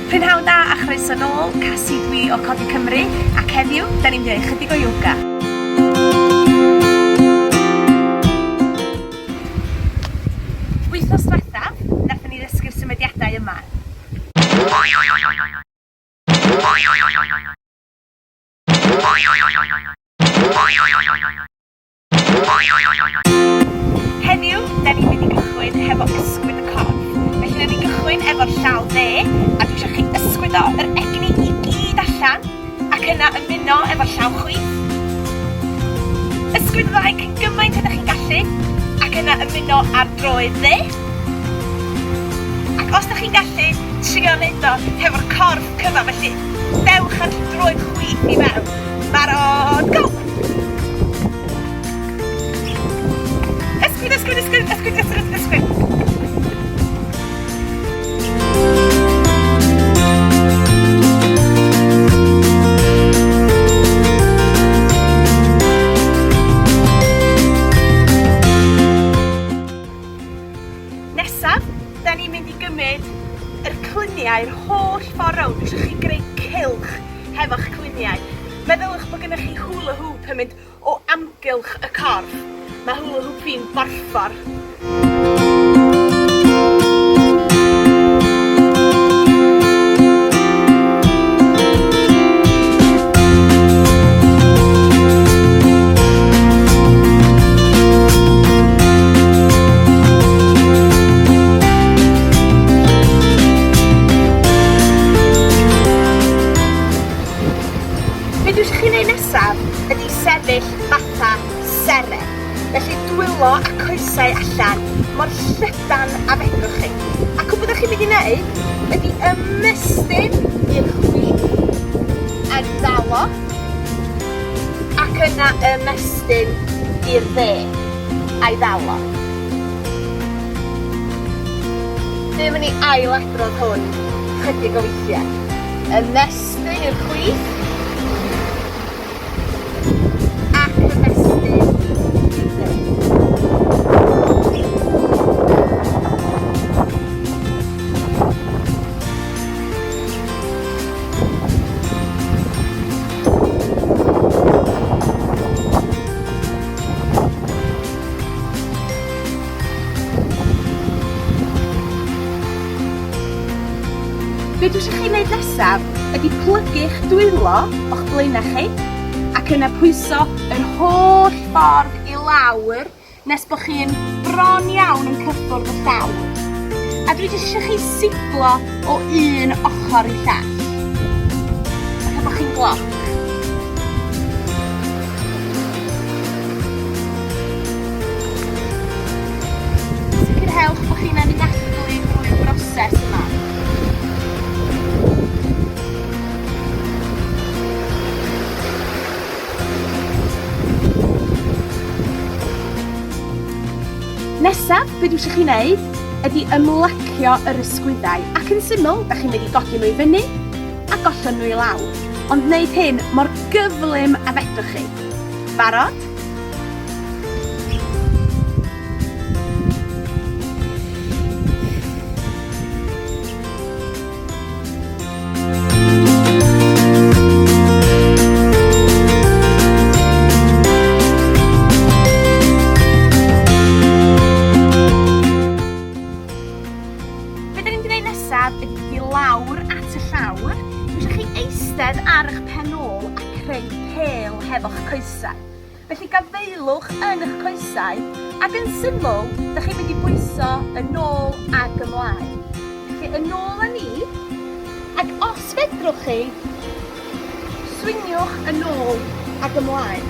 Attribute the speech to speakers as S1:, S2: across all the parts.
S1: Prynhawn da a chroeso nôl, Casi dwi o CodiCymru, ac heddiw, da ni'n mynd i chydig o Ioga. Wythnos diwethaf, nathon ni ddysgu'r symudiadau yma. Heddiw, da ni'n mynd i gychwyn hefo ysgwyd y corff. Felly, da ni'n gychwyn efo'r llaw dde, a dwi eisiau chi ysgwyd o'r egni i gyd allan, ac yna ymuno efo'r llaw chwith. Ysgwyd y ddau cyn gymaint ydych chi'n gallu, ac yna ymuno ar droed dde. Ac os ydych chi'n gallu, trio wneud o hefo'r corff cyfan, felly dewch ar droed chwith i fewn. Barod, go! Ysgwyd. Nesaf, da ni'n mynd i gymryd yr cluniau'r holl ffordd rownd. Dwi eisiau chi greu cylch hefo'ch cluniau. Meddylwch bod gennych chi hula hoop yn mynd o amgylch y corff. Mae hula hoop fi'n borffor. Be dwi eisiau chi wneud nesaf ydy sefyll fatha seren. Felly dwylo a coesau allan mor llydan a fedrwch chi. Ac o byddwch chi'n mynd i wneud ydy ymestyn i'r chwith a ddalo, ac yna ymestyn i'r dde a'i ddalo. Dwi'n mynd i ailadrodd hwn chydig o weithiau. Ymestyn i'r chwith, be dwi eisiau chi wneud nesaf ydy plygu'ch dwylo o'ch blaenau chi, ac yna pwyso yr holl ffordd i lawr nes bod chi'n bron iawn yn cyffwrdd y llawr. A dwi eisiau chi siglo o un ochr i llall. Ac bod chi'n gloc. Sicrhewch bod chi'n anadlu drwy'r broses yma. Nesaf, be dwi eisiau chi wneud ydy ymlacio yr ysgwyddau, ac yn syml, da chi'n mynd i godi nhw i fyny a gollon nhw i lawr. Ond wneud hyn mor gyflym a fedrwch chi. Barod? Ydy lawr at y llawr. Dwi eisiau chi eistedd ar eich pen ôl a creu pêl hefo'ch coesau. Felly gafaelwch yn eich coesau, ac yn syml, da chi'n mynd i bwyso yn ôl ac ymlaen. Felly yn ôl â ni, ac os fedrwch chi, swingiwch yn ôl ac ymlaen.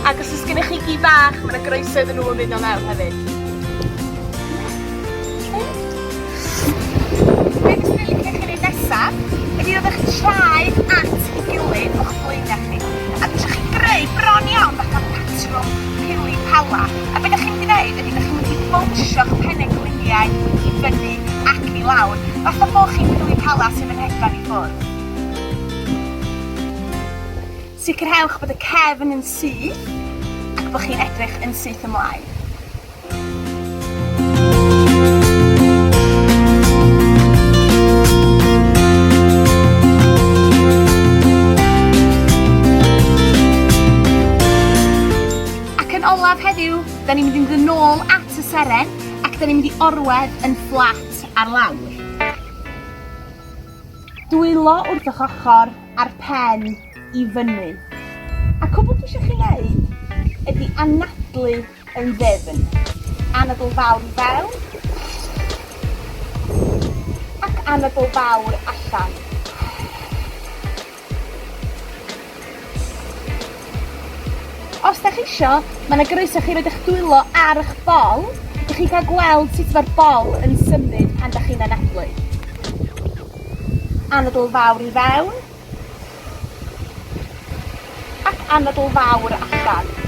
S1: Ac os oes gennych chi gi bach, mae yna groeso iddyn nhw yn mynd o mewn hefyd. Be fyswn i'n licio chi wneud nesaf ydy ddod eich traed at ei gilydd o'ch blaenau chi. A dwi eisiau chi greu bron iawn fatha patrwm pili pala. A be ydych chi'n mynd i wneud ydy ydych chi'n mynd i bowsio'ch penne gliniau i fyny ac i lawr. Falle bod chi'n rili pala sydd yn hedfan i ffwrdd. Sicrhewch bod y cefn yn syth ac bod chi'n edrych yn syth ymlaen. Olaf heddiw, da ni'n mynd i fynd nôl at y seren ac da ni'n mynd i orwedd yn fflat ar lawr. Dwylo wrth eich ochr a'r pen i fyny. A cwbl dwi eisiau chi wneud ydy anadlu yn ddyfn. Anadl fawr i fewn ac anadl fawr allan. Os da chi isio, mae yna groeso chi roed eich dwylo ar eich bol, i chi cael gweld sut mae'r bol yn symud pan da chi'n anadlu. Anadl fawr i fewn, ac anadl fawr allan.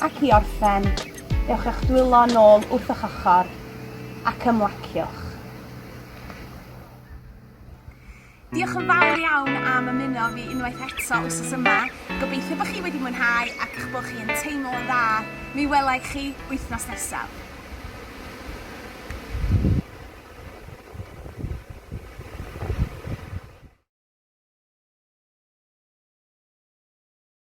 S1: Ac i orffen, dewch eich dwylo nôl wrth eich ochr ac ymlaciwch. Diolch yn fawr iawn am ymuno fi unwaith eto wythnos yma. Gobeithio bod chi wedi mwynhau ac eich bod chi yn teimlo'n dda. Mi welai chi wythnos nesaf.